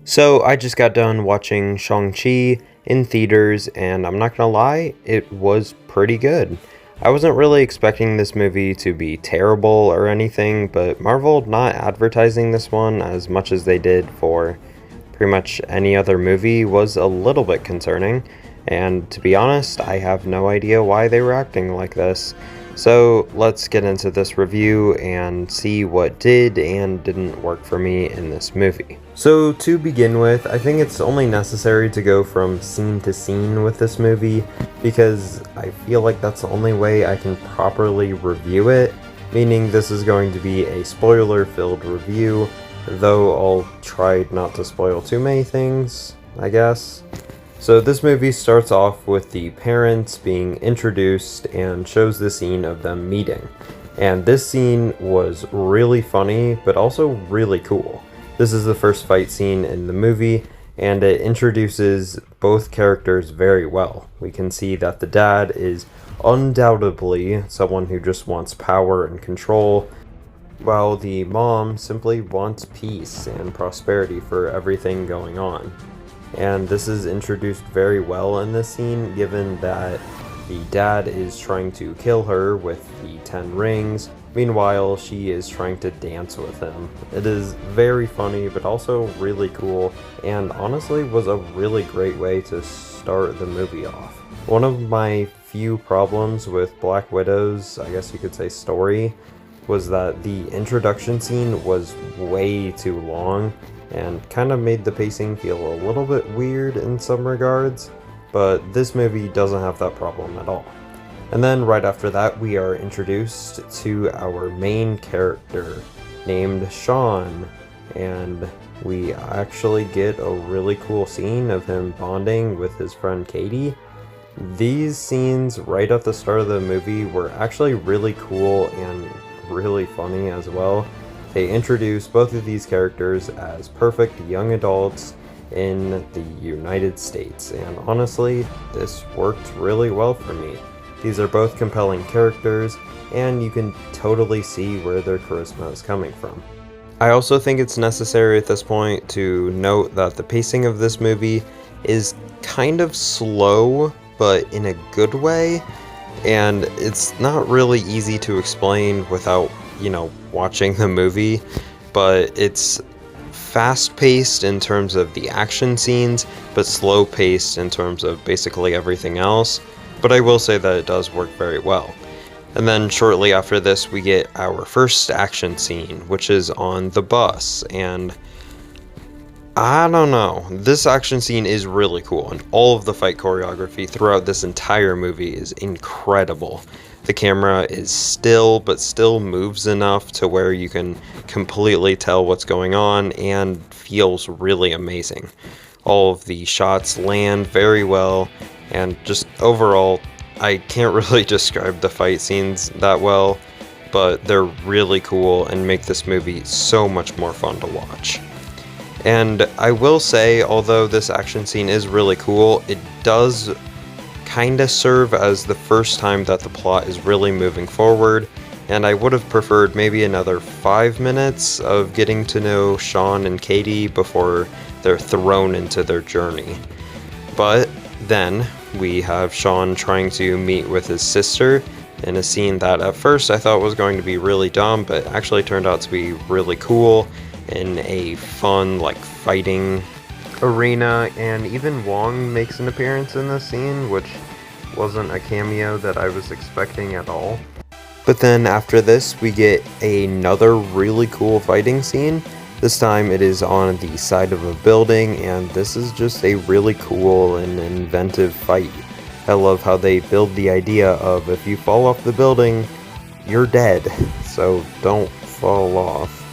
So I just got done watching Shang-Chi in theaters, and I'm not gonna lie, it was pretty good. I wasn't really expecting this movie to be terrible or anything, but Marvel not advertising this one as much as they did for pretty much any other movie was a little bit concerning, and to be honest, I have no idea why they were acting like this. So let's get into this review and see what did and didn't work for me in this movie. So to begin with, I think it's only necessary to go from scene to scene with this movie because I feel like that's the only way I can properly review it, meaning this is going to be a spoiler-filled review, though I'll try not to spoil too many things, I guess. So this movie starts off with the parents being introduced and shows the scene of them meeting. And this scene was really funny, but also really cool. This is the first fight scene in the movie, and it introduces both characters very well. We can see that the dad is undoubtedly someone who just wants power and control, while the mom simply wants peace and prosperity for everything going on. And this is introduced very well in this scene, given that the dad is trying to kill her with the 10 rings. Meanwhile, she is trying to dance with him. It is very funny, but also really cool, and honestly was a really great way to start the movie off. One of my few problems with Black Widow's, I guess you could say, story was that the introduction scene was way too long and kind of made the pacing feel a little bit weird in some regards, but this movie doesn't have that problem at all. And then right after that, we are introduced to our main character named Sean, and we actually get a really cool scene of him bonding with his friend Katie. These scenes right at the start of the movie were actually really cool and really funny as well. They introduce both of these characters as perfect young adults in the United States, and honestly, this worked really well for me. These are both compelling characters, and you can totally see where their charisma is coming from. I also think it's necessary at this point to note that the pacing of this movie is kind of slow, but in a good way, and it's not really easy to explain without watching the movie, but it's fast-paced in terms of the action scenes, but slow-paced in terms of basically everything else, but I will say that it does work very well. And then shortly after this, we get our first action scene, which is on the bus, and I don't know, this action scene is really cool, and all of the fight choreography throughout this entire movie is incredible. The camera is still, but still moves enough to where you can completely tell what's going on and feels really amazing. All of the shots land very well, and just overall, I can't really describe the fight scenes that well, but they're really cool and make this movie so much more fun to watch. And I will say, although this action scene is really cool, it does kinda serve as the first time that the plot is really moving forward, and I would have preferred maybe another 5 minutes of getting to know Sean and Katie before they're thrown into their journey. But then we have Sean trying to meet with his sister in a scene that at first I thought was going to be really dumb, but actually turned out to be really cool in a fun, fighting arena, and even Wong makes an appearance in this scene, which wasn't a cameo that I was expecting at all. But then after this, we get another really cool fighting scene. This time it is on the side of a building, and this is just a really cool and inventive fight. I love how they build the idea of if you fall off the building, you're dead, so don't fall off.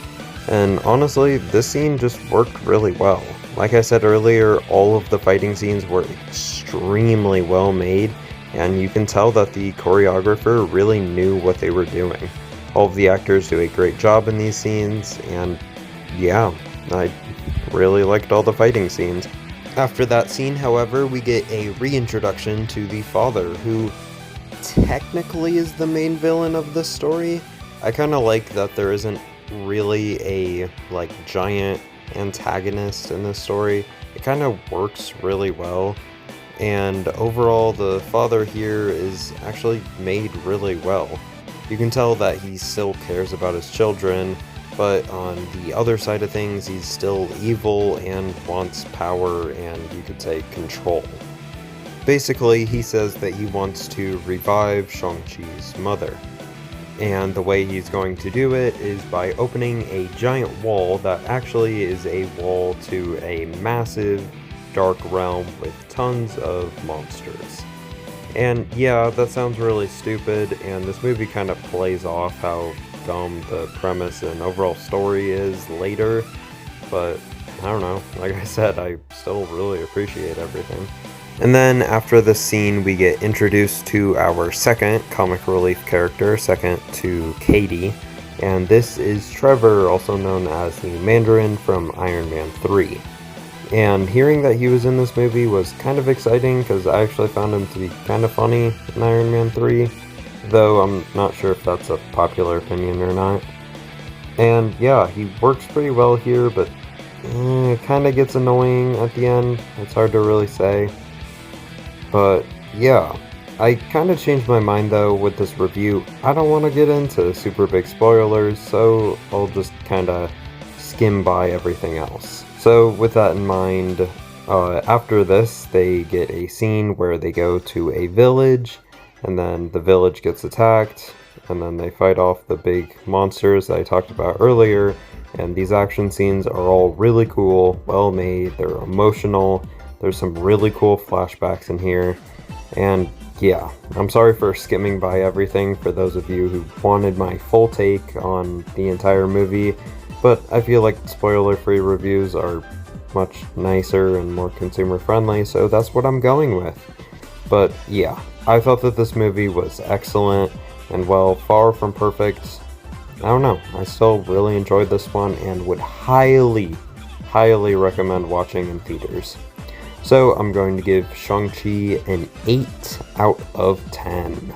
And honestly, this scene just worked really well. Like I said earlier, all of the fighting scenes were extremely well made, and you can tell that the choreographer really knew what they were doing. All of the actors do a great job in these scenes, and yeah, I really liked all the fighting scenes. After that scene, however, we get a reintroduction to the father, who technically is the main villain of the story. I kind of like that there isn't really a giant antagonist in this story. It kind of works really well, and overall the father here is actually made really well. You can tell that he still cares about his children, but on the other side of things, he's still evil and wants power and, you could say, control. Basically, he says that he wants to revive Shang-Chi's mother. And the way he's going to do it is by opening a giant wall that actually is a wall to a massive dark realm with tons of monsters. And yeah, that sounds really stupid, and this movie kind of plays off how dumb the premise and overall story is later, but I don't know, like I said, I still really appreciate everything. And then after this scene, we get introduced to our second comic relief character, second to Katie, and this is Trevor, also known as the Mandarin from Iron Man 3. And hearing that he was in this movie was kind of exciting because I actually found him to be kind of funny in Iron Man 3, though I'm not sure if that's a popular opinion or not. And yeah, he works pretty well here, but it kind of gets annoying at the end. It's hard to really say. But yeah, I kind of changed my mind though with this review. I don't want to get into super big spoilers, so I'll just kind of skim by everything else. So with that in mind, after this, they get a scene where they go to a village, and then the village gets attacked, and then they fight off the big monsters that I talked about earlier, and these action scenes are all really cool, well made, they're emotional, there's some really cool flashbacks in here, and yeah, I'm sorry for skimming by everything for those of you who wanted my full take on the entire movie, but I feel like spoiler-free reviews are much nicer and more consumer-friendly, so that's what I'm going with. But yeah, I thought that this movie was excellent, and while far from perfect, I don't know, I still really enjoyed this one and would highly recommend watching in theaters. So I'm going to give Shang-Chi an 8 out of 10.